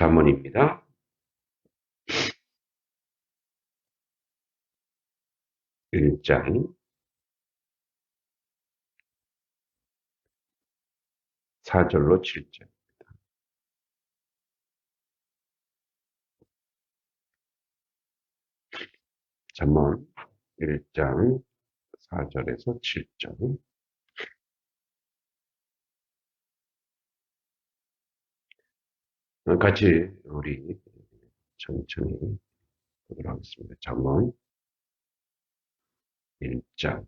잠언입니다. 1장 4절로 7절. 잠언 1장 4절에서 7절. 같이 우리 천천히 보도록 하겠습니다. 잠언 1장.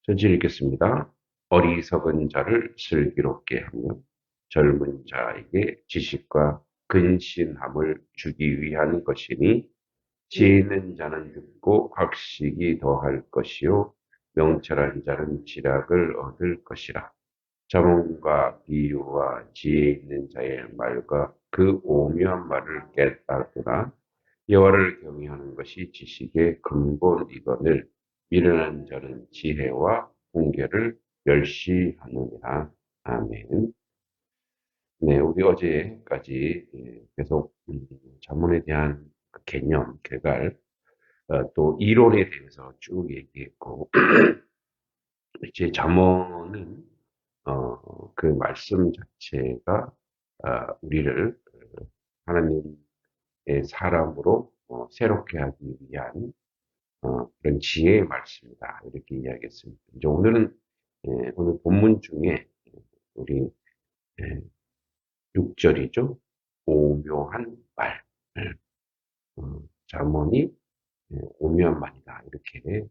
전체 읽겠습니다. 어리석은 자를 슬기롭게 하며 젊은 자에게 지식과 근신함을 주기 위한 것이니 지혜 있는 자는 듣고 학식이 더할 것이요 명철한 자는 지략을 얻을 것이라. 자문과 비유와 지혜 있는 자의 말과 그 오묘한 말을 깨달으나 여호와를 경외하는 것이 지식의 근본이거늘 미련한 자는 지혜와 훈계를 멸시하느니라. 아멘. 네, 우리 어제까지 계속 자문에 대한 그 개념, 개발, 또 이론에 대해서 쭉 얘기했고, 이제 잠언은 그 말씀 자체가 우리를 하나님의 사람으로 새롭게 하기 위한 그런 지혜의 말씀이다 이렇게 이야기했습니다. 이제 오늘은 오늘 본문 중에 우리 6절이죠. 오묘한 말, 잠언이 오묘한 말이다 이렇게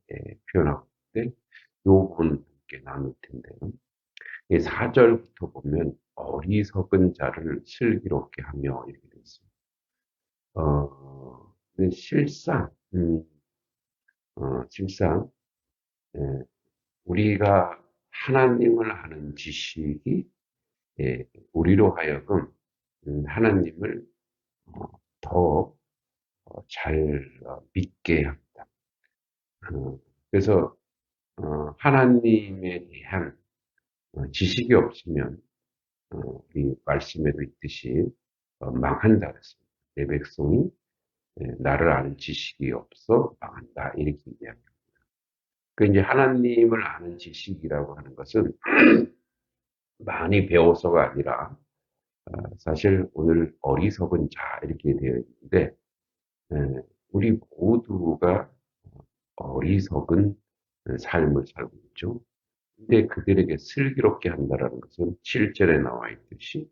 표현하고 있는데 이 부분 함께 나눌 텐데요. 4절부터 보면 어리석은 자를 슬기롭게 하며 이렇게 되어 있습니다. 근데 실상 예, 우리가 하나님을 아는 지식이 우리로 하여금 하나님을 더 잘 믿게 합니다. 그래서 하나님에 대한 지식이 없으면 이 말씀에도 있듯이 망한다 그랬습니다. 내 백성이 나를 아는 지식이 없어 망한다 이렇게 이야기합니다. 그 이제 하나님을 아는 지식이라고 하는 것은 많이 배워서가 아니라 사실 오늘 어리석은 자 이렇게 되어 있는데 우리 모두가 어리석은 삶을 살고 있죠. 근데 그들에게 슬기롭게 한다라는 것은 7절에 나와 있듯이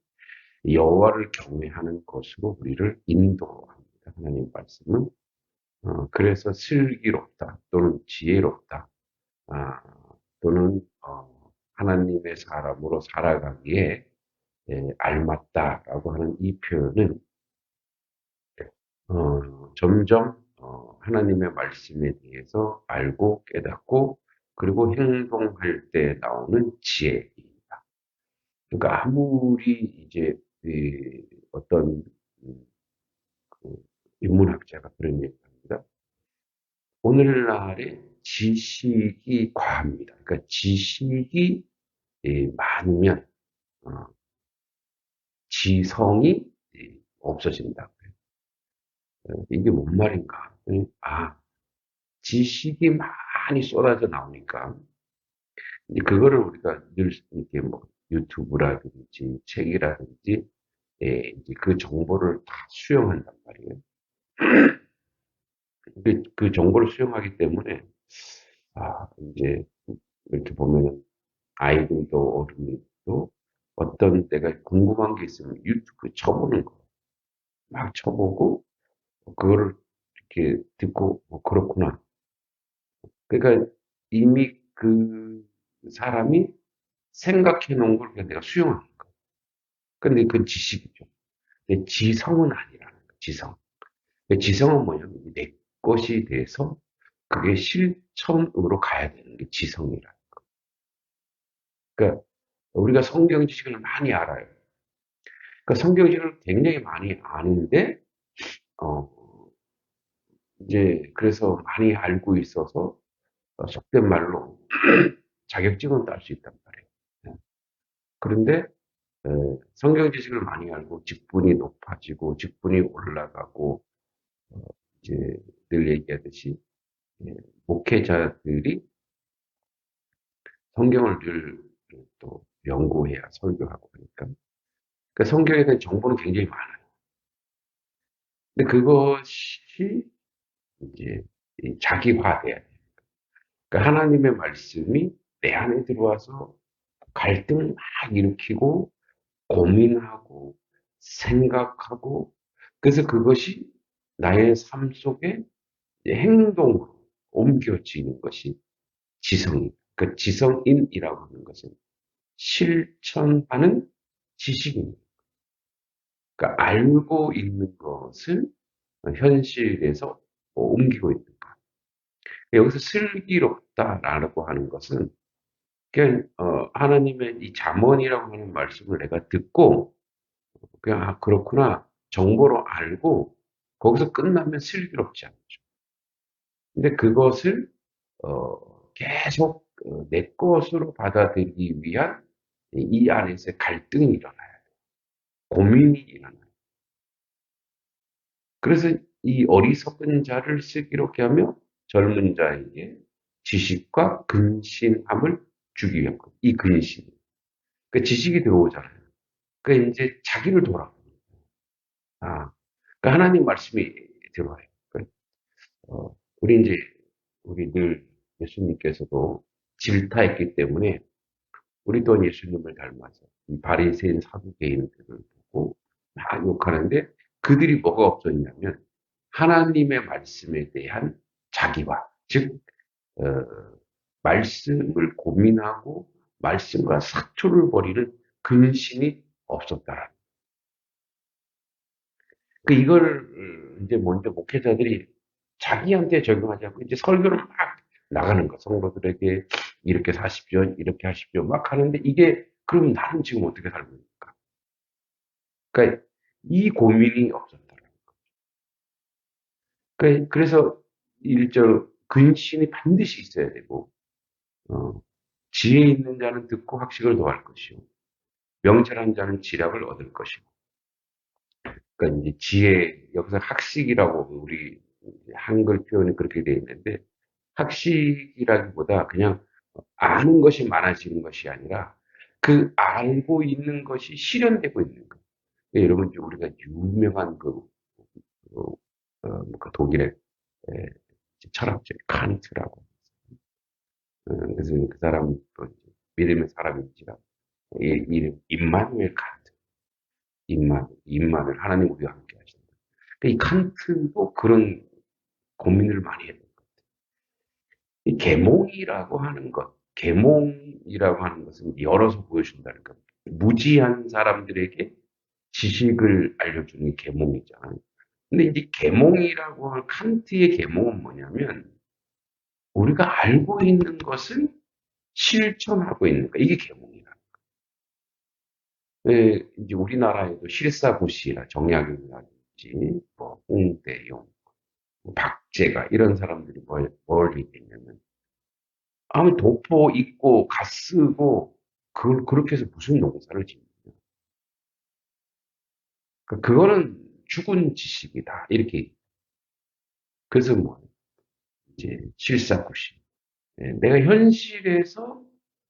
여호와를 경외하는 것으로 우리를 인도합니다. 하나님 말씀은 그래서 슬기롭다 또는 지혜롭다 또는 하나님의 사람으로 살아가기에 알맞다라고 하는 이 표현은 점점 하나님의 말씀에 대해서 알고 깨닫고 그리고 행동할 때 나오는 지혜입니다. 그러니까 아무리 이제 어떤 그 인문학자가 그런 얘기를 합니다. 오늘날의 지식이 과합니다. 그러니까 지식이 많으면 지성이 없어진다. 이게 뭔 말인가? 지식이 많이 쏟아져 나오니까 이제 그거를 우리가 늘 이렇게 뭐 유튜브라든지 책이라든지 이제 그 정보를 다 수용한단 말이에요. 그 정보를 수용하기 때문에 이제 이렇게 보면은 아이들도 어른들도 어떤 때가 궁금한 게 있으면 유튜브 쳐보는 거 막 쳐보고 그거를 이렇게 듣고 그렇구나. 그러니까 이미 그 사람이 생각해 놓은 걸 그냥 내가 수용하는 거. 근데 그건 지식이죠. 근데 지성은 아니라는 거, 지성. 지성은 뭐냐면 내 것이 돼서 그게 실천으로 가야 되는 게 지성이라는 거. 그러니까 우리가 성경 지식을 많이 알아요. 그러니까 성경 지식을 굉장히 많이 아는데 어, 이제 그래서 많이 알고 있어서 속된 말로 자격증은 딸 수 있단 말이에요. 예. 그런데 성경 지식을 많이 알고 직분이 높아지고 직분이 올라가고 어, 이제 늘 얘기하듯이 예, 목회자들이 성경을 늘 또 연구해야 설교하고 하니까 그러니까 성경에 대한 정보는 굉장히 많아요. 근데 그것이 이제 자기화돼야 돼요. 그러니까 하나님의 말씀이 내 안에 들어와서 갈등을 막 일으키고 고민하고 생각하고 그래서 그것이 나의 삶 속에 행동으로 옮겨지는 것이 지성입니다. 그 지성인이라고 하는 것은 실천하는 지식입니다. 그러니까 알고 있는 것을 현실에서 옮기고 있는 것. 여기서 슬기롭다라고 하는 것은 그냥 하나님의 이 잠언이라고 하는 말씀을 내가 듣고 그냥 아, 그렇구나 정보로 알고 거기서 끝나면 슬기롭지 않죠. 근데 그것을 계속 내 것으로 받아들이기 위한 이 안에서 갈등이 일어나요. 고민이 일어나요. 그래서 이 어리석은 자를 슬기롭게 하며 젊은 자에게 지식과 근신함을 주기 위한 것. 이 근신. 그 지식이 들어오잖아요. 그 이제 자기를 돌아보는 아, 그 하나님 말씀이 들어와요. 그, 우리 이제 우리 늘 예수님께서도 질타했기 때문에 우리 또한 예수님을 닮아서 이 바리새인 사두개인들을 보고 막 욕하는데 그들이 뭐가 없었냐면 하나님의 말씀에 대한 자기화, 즉 어, 말씀을 고민하고 말씀과 사투를 벌이는 근심이 없었다라는. 그 이걸 이제 먼저 목회자들이 자기한테 적용하지 않고 이제 설교를 막 나가는 거. 성도들에게 이렇게 사십시오, 이렇게 하십시오, 막 하는데 이게 그럼 나는 지금 어떻게 살고 있을까? 그러니까 이 고민이 없었다는 거. 그러니까 그래서 일절 근신이 반드시 있어야 되고 어, 지혜 있는 자는 듣고 학식을 더할 것이요 명철한 자는 지략을 얻을 것이고. 그러니까 이제 지혜 여기서 학식이라고 우리 한글 표현이 그렇게 되어 있는데 학식이라기보다 그냥 아는 것이 많아지는 것이 아니라 그 알고 있는 것이 실현되고 있는 것. 여러분, 우리가 유명한 그 독일의 에, 철학자 칸트라고. 그래서 그 사람 또 믿음의 사람인지라 이름 임마누엘 칸트. 임마누엘 하나님 우리와 함께 하신다. 이 칸트도 그런 고민을 많이 했던 것. 이 계몽이라고 하는 것, 계몽이라고 하는 것은 열어서 보여준다는 것. 무지한 사람들에게 지식을 알려주는 게 계몽이잖아요. 근데 이제 계몽이라고 할 칸트의 계몽은 뭐냐면 우리가 알고 있는 것을 실천하고 있는 거. 이게 계몽이라. 이제 우리나라에도 실사구시라 정약용이라든지 뭐 홍대용, 뭐 박제가 이런 사람들이 뭘 얘기했냐면 아무 도포 있고 가 쓰고 그걸 그렇게 해서 무슨 농사를 짓느냐. 그거는 죽은 지식이다. 이렇게. 그래서 뭐 이제 실사구시. 내가 현실에서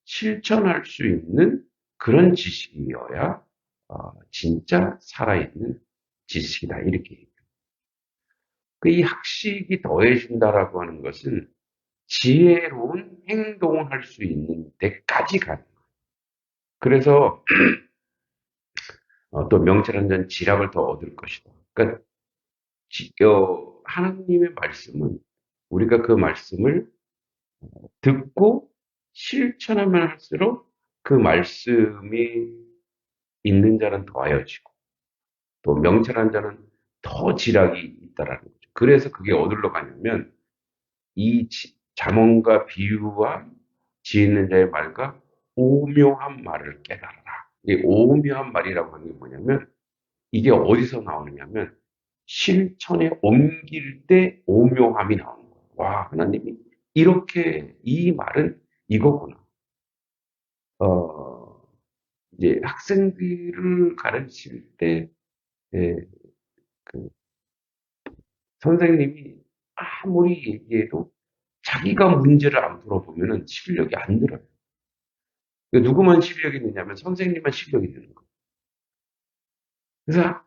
실천할 수 있는 그런 지식이어야 진짜 살아있는 지식이다. 이렇게. 이 학식이 더해진다라고 하는 것은 지혜로운 행동을 할 수 있는 데까지 가는 거예요. 그래서 또 명철한 자는 지략을 더 얻을 것이다. 그러니까 하나님의 말씀은 우리가 그 말씀을 듣고 실천하면 할수록 그 말씀이 있는 자는 더하여지고 또 명철한 자는 더 지략이 있다라는 거죠. 그래서 그게 어디로 가냐면 이 잠언과 비유와 지혜 있는 자의 말과 오묘한 말을 깨달아라. 이 오묘한 말이라고 하는 게 뭐냐면 이게 어디서 나오느냐면 실천에 옮길 때 오묘함이 나오는 거예요. 와, 하나님이 이렇게, 이 말은 이거구나. 어, 이제 학생들을 가르칠 때, 예, 그 선생님이 아무리 얘기해도 자기가 문제를 안 풀어보면은 실력이 안 늘어요. 그러니까 누구만 실력이 느냐면 선생님만 실력이 느는 거예요. 그래서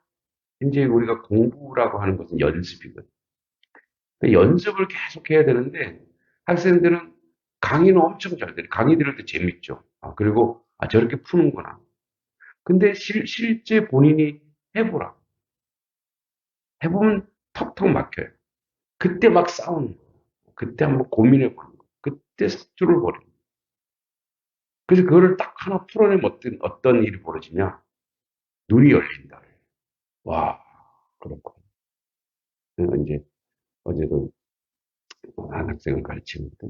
이제 우리가 공부라고 하는 것은 연습이거든요. 그러니까 연습을 계속 해야 되는데 학생들은 강의는 엄청 잘 돼요. 강의 들을 때 재밌죠. 그리고 저렇게 푸는구나. 근데 실제 본인이 해보라. 해보면 턱턱 막혀요. 그때 막 싸우는 거예요. 그때 한번 고민해 보는 거예요. 그때 사투를 벌이는 거예요. 그래서 그거를 딱 하나 풀어내면 어떤 일이 벌어지냐? 눈이 열린다. 와, 그렇고. 이제 어제도 한 학생을 가르치는데,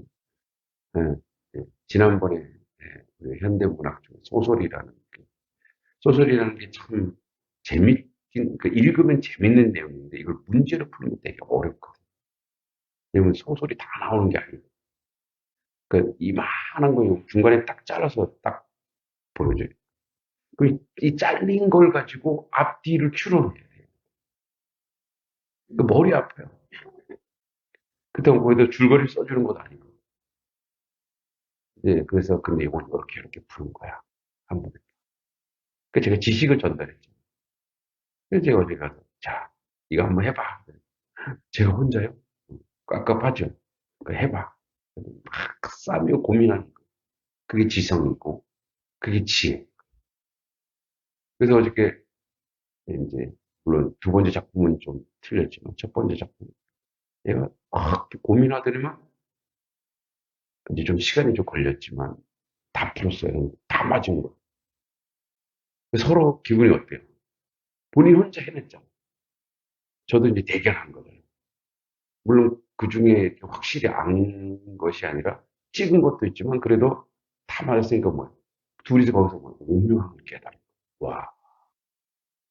예, 지난번에 우리 현대문학 중 소설이라는 게 참 재밌긴, 그 읽으면 재밌는 내용인데 이걸 문제로 풀면 되게 어렵거든요. 왜냐면 소설이 다 나오는 게 아니고, 그 이만한 거 중간에 딱 잘라서 딱 보여줘요. 이 잘린 걸 가지고 앞뒤를 추론해야 돼요. 그 머리 아파요. 그렇다고 거기다 줄거리를 써주는 것도 아니고. 그래서 근데 이걸 이렇게 푸는 거야. 한번. 그 제가 지식을 전달했죠. 그래서 제가 어디 가서, 자, 이거 한번 해봐. 제가 혼자요? 깝깝하죠? 해봐. 막 싸며 고민하는 거. 그게 지성이고, 그게 지혜. 그래서 어저께 이제, 물론 두 번째 작품은 좀 틀렸지만, 첫 번째 작품, 얘가 막 고민하더니만, 이제 좀 시간이 좀 걸렸지만, 다 풀었어요. 다 맞은 거. 서로 기분이 어때요? 본인 혼자 해냈죠. 저도 이제 대결한 거예요. 물론 그 중에 확실히 안 것이 아니라 찍은 것도 있지만 그래도 다 맞았으니까 뭐 둘이서 거기서 뭐 운명을 깨달은 와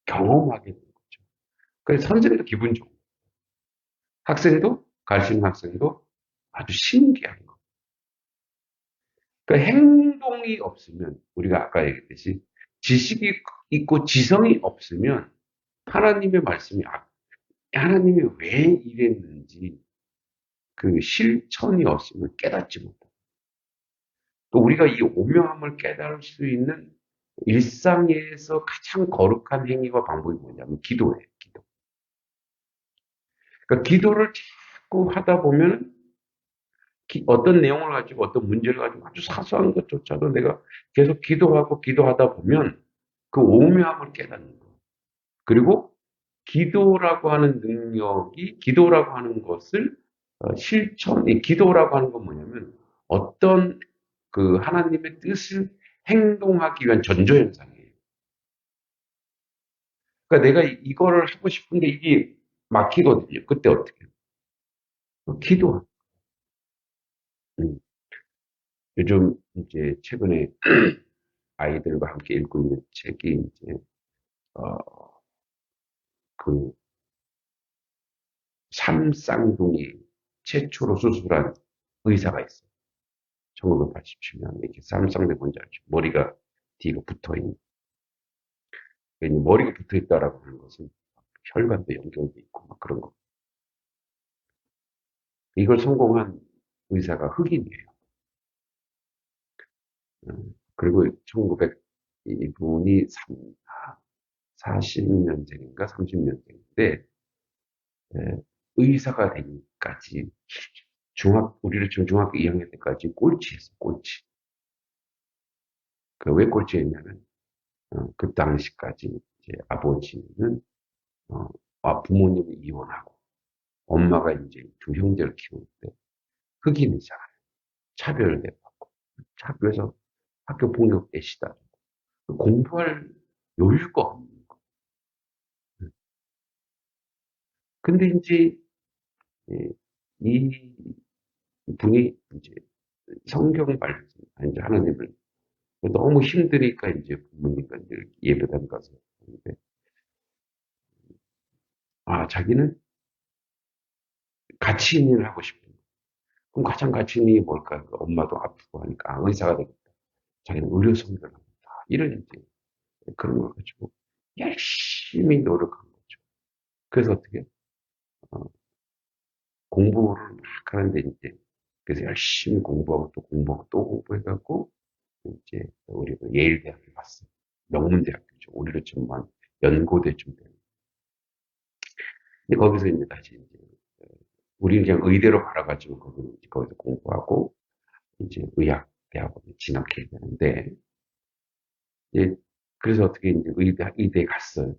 경험하게 된 거죠. 그래서 선생님도 기분 좋고 학생도 가르치는 학생도 아주 신기한 거. 그러니까 행동이 없으면 우리가 아까 얘기했듯이 지식이 있고 지성이 없으면 하나님의 말씀이 하나님이 왜 이랬는지 그 실천이 없으면 깨닫지 못해. 또 우리가 이 오묘함을 깨달을 수 있는 일상에서 가장 거룩한 행위와 방법이 뭐냐면 기도예요. 기도. 그러니까 기도를 자꾸 하다 보면 어떤 내용을 가지고 어떤 문제를 가지고 아주 사소한 것조차도 내가 계속 기도하고 기도하다 보면 그 오묘함을 깨닫는 거예요. 그리고 기도라고 하는 능력이 기도라고 하는 것을 이 기도라고 하는 건 뭐냐면 어떤 그 하나님의 뜻을 행동하기 위한 전조현상이에요. 그러니까 내가 이거를 하고 싶은데 이게 막히거든요. 그때 어떻게 해요? 기도. 음. 요즘 이제 최근에 아이들과 함께 읽고 있는 책이 이제 어, 그 삼쌍둥이 최초로 수술한 의사가 있어요. 1987년에 이렇게 삼쌍둥이 뭔지 알죠? 머리가 뒤로 붙어 있는. 머리가 붙어 있다라고 하는 것은 혈관도 연결돼 있고 막 그런 거. 이걸 성공한 의사가 흑인이에요. 그리고 1900 이분이 40년생인가 30년생인데 의사가 되기까지 우리를 지금 중학교 2학년 때까지 꼴찌했어, 꼴찌. 왜 꼴찌했냐면 그 당시까지 이제 아버지는 어, 부모님이 이혼하고 엄마가 이제 두 형제를 키우는데 흑인이잖아요. 차별대받고 학교에서 학교 폭력 애시다. 공부할 여유가 없는 거예요. 근데 이제 예, 이 분이 이제 성경 말씀, 이제 하나님을 너무 힘드니까 이제 부모님과 이제 예배당 가서 하는데 자기는 가치 있는 일을 하고 싶은 거예요. 그럼 가장 가치 있는 게 뭘까요? 그 엄마도 아프고 하니까 의사가 되겠다. 자기는 의료 선교를 합니다. 이런 이제 그런 걸 가지고 열심히 노력한 거죠. 그래서 어떻게 어, 공부를 막 하는데 이제 그래서 열심히 공부하고 또 공부하고 또 공부해갖고 이제 우리 그 예일 대학교 갔어요. 명문대학교죠. 우리로 치면 한 연고대쯤 되는. 근데 거기서 이제 다시 이제 우리는 그냥 의대로 갈아가지고 거기서 공부하고 이제 의학대학원에 진학해야 되는데 이제 그래서 어떻게 이제 의대에 갔어요.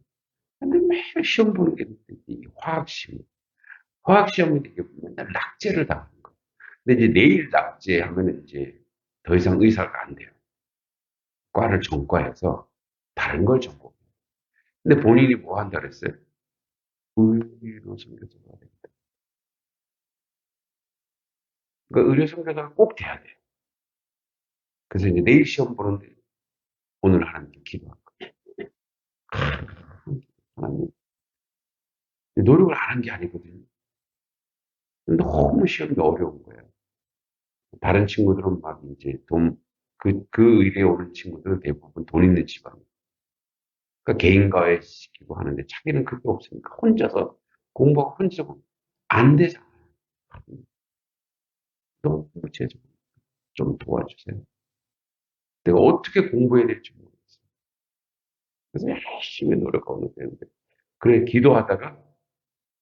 근데 매일 시험 보는 게 이 화학 시험. 화학 시험이 되게 맨날 낙제를 당하는 거예요. 근데 이제 내일 낙제하면 이제 더 이상 의사가 안 돼요. 과를 전과해서 다른 걸 전공해요. 근데 본인이 뭐 한다 그랬어요? 의료 선교사가 되겠다. 그러니까 의료 선교사가 꼭 돼야 돼요. 그래서 이제 내일 시험 보는데 오늘 하나님께 기도한 거예요. 하나님, 노력을 안 한 게 아니거든요. 근데 너무 시험이 어려운 거예요. 다른 친구들은 막 이제 그 의대에 오는 친구들은 대부분 돈 있는 집안. 그러니까 개인과외 시키고 하는데 자기는 그게 없으니까 혼자서 공부하고 혼자서 안 되잖아요. 너무 제좀 도와주세요. 내가 어떻게 공부해야 될지 모르겠어요. 그래서 열심히 노력하고 되는데 그래 기도하다가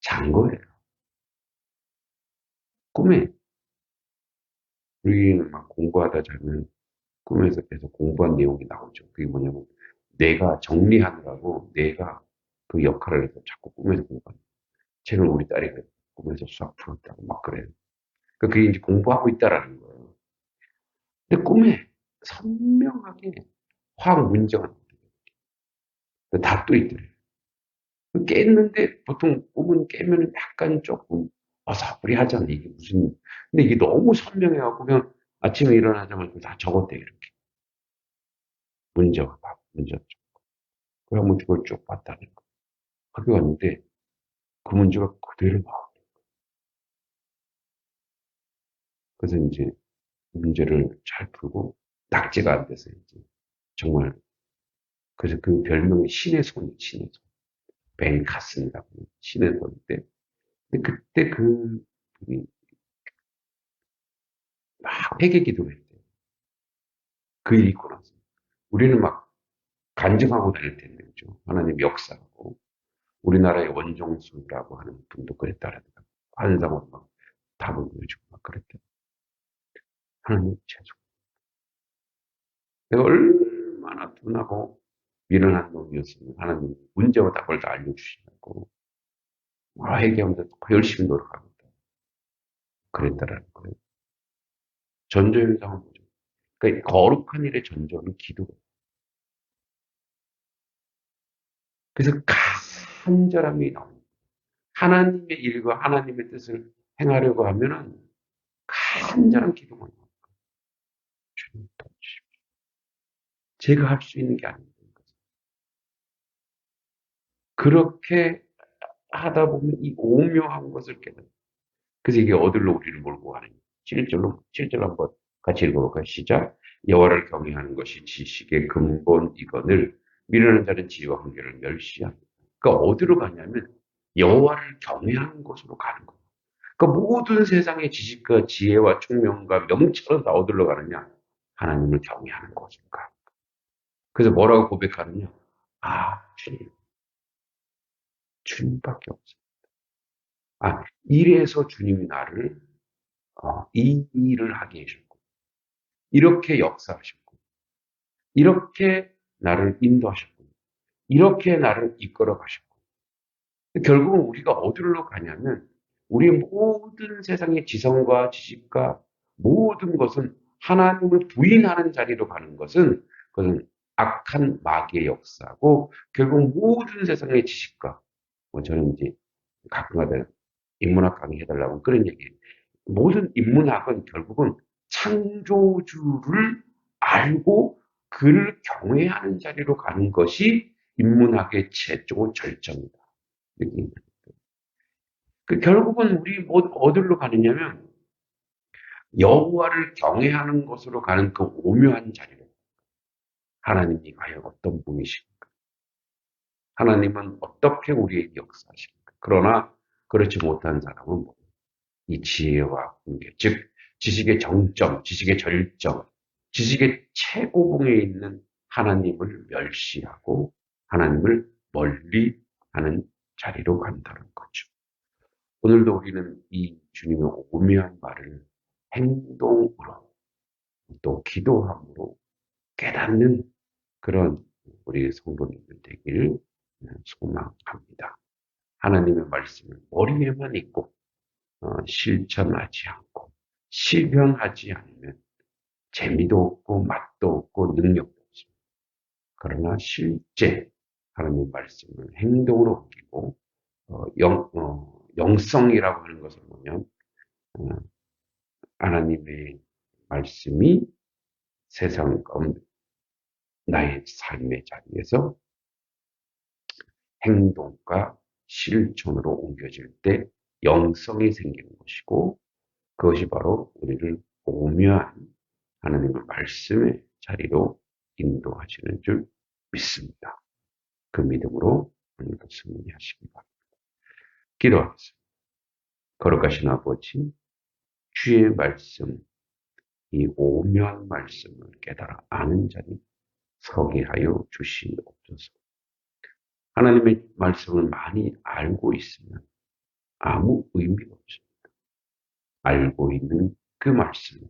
잔 거예요. 꿈에 우리는 막 공부하다 자면 꿈에서 계속 공부한 내용이 나오죠. 그게 뭐냐면 내가 정리하느라고 내가 그 역할을 해서 자꾸 꿈에서 공부하는. 최근 우리 딸이 꿈에서 수학 풀었다고 막 그래요. 그러니까 그게 이제 공부하고 있다라는 거예요. 근데 꿈에 선명하게 화학 문제가 나와요. 다또 있더래요. 깼는데 보통 꿈은 깨면 약간 조금 어사부리하잖아. 이게 무슨 근데 이게 너무 선명해갖고 그냥 아침에 일어나자마자 다 적었대 이렇게 문제가 막 문제 그래 한번 그걸 쭉 봤다는 거. 학교 갔는데 그 문제가 그대로 나와. 그래서 이제 문제를 잘 풀고 낙제가 안 돼서 이제 정말 그래서 그 별명이 신의 손이 신의 손. 벤 카슨이라고 신의 손인데 근데 그때 그 분이 막 회개 기도를 했대요. 그 일 있고 나서 우리는 막 간증하고 다닐 텐데 그죠? 하나님 역사하고 우리나라의 원종수라고 하는 분도 그랬다라든가 환상으로 막 답을 보여주고 막 그랬대요. 하나님 죄송. 내가 얼마나 둔하고 미련한 놈이었으면 하나님 문제와 답을 다 알려주시냐고 회개하면서 열심히 노력하고 있다. 그랬다라는 거예요. 전조현상은 뭐죠? 그러니까 거룩한 일의 전조는 기도예요. 그래서 간절함이 나옵니다. 하나님의 일과 하나님의 뜻을 행하려고 하면은 간절한 기도가 나옵니다. 주님 도와주십시오. 제가 할 수 있는 게 아닙니다. 그렇게 하다 보면 이 오묘한 것을 깨닫는 그래서 이게 어디로 우리를 몰고 가느냐. 7절로 한번 같이 읽어볼까요? 시작. 여호와를 경외하는 것이 지식의 근본이거늘 미련한 자는 지혜와 훈계를 멸시합니다. 그러니까 어디로 가냐면 여호와를 경외하는 곳으로 가는 거예요. 그러니까 모든 세상의 지식과 지혜와 총명과 명철은 다 어디로 가느냐? 하나님을 경외하는 곳으로 가. 그래서 뭐라고 고백하느냐? 주님, 주님밖에 없어요. 이래서 주님이 나를 이 일을 하게 해주셨고, 이렇게 역사하셨고, 이렇게 나를 인도하셨고, 이렇게 나를 이끌어 가셨고. 결국은 우리가 어디로 가냐면, 우리의 모든 세상의 지성과 지식과 모든 것은 하나님을 부인하는 자리로 가는 것은, 그것은 악한 마귀의 역사고, 결국 모든 세상의 지식과, 저는 이제 가끔가다 인문학 강의 해달라고 그런 얘기예요. 모든 인문학은 결국은 창조주를 알고 그를 경외하는 자리로 가는 것이 인문학의 최종 절정이다. 결국은 우리 뭐 어디로 가느냐면 여호와를 경외하는 곳으로 가는 그 오묘한 자리로 하나님이 과연 어떤 분이십니까? 하나님은 어떻게 우리에게 역사하십니까? 그러나 그렇지 못한 사람은 이 지혜와 훈계, 즉 지식의 정점, 지식의 절정, 지식의 최고봉에 있는 하나님을 멸시하고 하나님을 멀리 하는 자리로 간다는 거죠. 오늘도 우리는 이 주님의 오묘한 말을 행동으로 또 기도함으로 깨닫는 그런 우리 성도님들 되기를 소망합니다. 하나님의 말씀을 머리에만 있고 실천하지 않고 실현하지 않으면 재미도 없고 맛도 없고 능력도 없습니다. 그러나 실제 하나님의 말씀을 행동으로 옮기고 영성이라고 하는 것을 보면 어, 하나님의 말씀이 세상 가운데 나의 삶의 자리에서 행동과 실천으로 옮겨질 때 영성이 생기는 것이고 그것이 바로 우리를 오묘한 하나님의 말씀의 자리로 인도하시는 줄 믿습니다. 그 믿음으로 오늘도 승리하시기 바랍니다. 기도하겠습니다. 거룩하신 아버지, 주의 말씀, 이 오묘한 말씀을 깨달아 아는 자니 서게 하여 주시옵소서. 하나님의 말씀을 많이 알고 있으면 아무 의미가 없습니다. 알고 있는 그 말씀은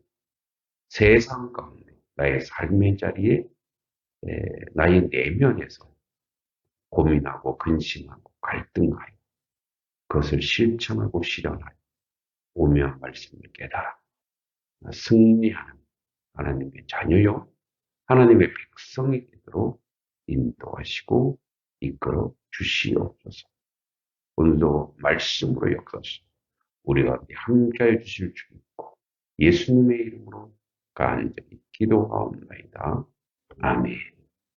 세상 가운데 나의 삶의 자리에 나의 내면에서 고민하고 근심하고 갈등하여 그것을 실천하고 실현하여 오묘한 말씀을 깨달아 승리하는 하나님의 자녀요 하나님의 백성이 되도록 인도하시고 이끌어 주시옵소서. 오늘도 말씀으로 역사하시고 우리가 함께해 주실 줄 믿고 예수님의 이름으로 간절히 기도하옵나이다. 아멘.